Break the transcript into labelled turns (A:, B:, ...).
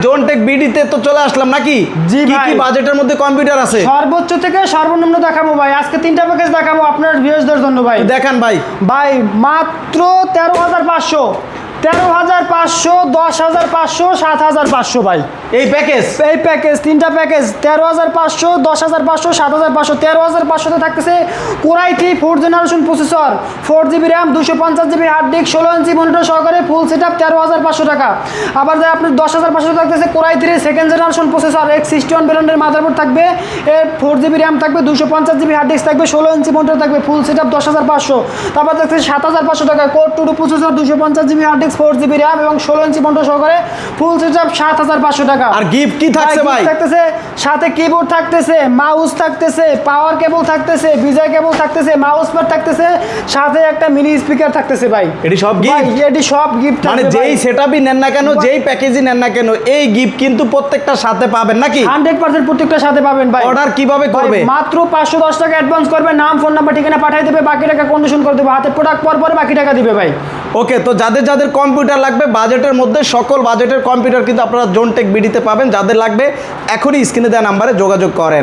A: জোনটেক বিডিতে তো চলে আসলাম নাকি?
B: জি
A: কি
B: ভাই।
A: কি বাজেটের মধ্যে কম্পিউটার আছে?
B: সর্বোচ্চ থেকে সর্বনিম্ন দেখাবো ভাই। আজকে 3টা প্যাকেজ দেখাবো আপনার ভিউয়ারদের জন্য ভাই।
A: দেখান ভাই।
B: ভাই মাত্র 13,500, 13,500, 10,500, 7,500 ভাই।
A: এই প্যাকেজ
B: 3টা প্যাকেজ 13,500, 10,500, 7,500। 13,500 থাকতেছে Core i 3 4th generation processor, 4GB RAM, 250GB hard disk, 16 inch monitor সহকারে ফুল সেটআপ, 13,500 টাকা। আবার যাই আপনার 10,500 থাকতেছে Core i 3 second generation processor, X61 ব্র্যান্ডের মাদারবোর্ড থাকবে, এর 4GB র্যাম থাকবে, 250GB হার্ড ডিস্ক থাকবে, 16 ইঞ্চি মনিটর থাকবে, ফুল সেটআপ 10,500। তারপর থাকতেছে 7,500 টাকা core 2 processor, 250GB hard disk, 4GB RAM এবং 16 ইঞ্চি মনিটর সহকারে ফুল সেটআপ 7,500 টাকা।
A: আর গিফট কি থাকছে ভাই?
B: থাকতেছে সাথে কিবোর্ড থাকতেছে, মাউস থাকতেছে, পাওয়ার কেবল থাকতেছে, বিজয় কেবল থাকতেছে, মাউস প্যাড থাকতেছে, সাথে একটা মিনি স্পিকার থাকতেছে ভাই।
A: এটি সব
B: ভাই
A: গিফট?
B: এটি সব গিফট
A: মানে যেই সেটআপই নেন না কেন, যেই প্যাকেজই নেন না কেন, এই গিফট কিন্তু প্রত্যেকটার সাথে পাবেন নাকি?
B: 100% প্রত্যেকটার সাথে পাবেন ভাই।
A: অর্ডার কিভাবে করবে?
B: মাত্র 510 টাকা অ্যাডভান্স করবে, নাম ফোন নাম্বার ঠিকানা পাঠিয়ে দেবে, বাকি টাকা কন্ডিশন করে দেবে, হাতে প্রোডাক্ট পর বাকি টাকা দিবে ভাই।
A: ওকে, তো যাদের যাদের কম্পিউটার লাগবে বাজেটের মধ্যে, সকল বাজেটের কম্পিউটার কিন্তু আপনারা জোনটেক বিডিতে পাবেন। যাদের লাগবে এখনই স্ক্রিনে দেওয়া নাম্বারে যোগাযোগ করেন।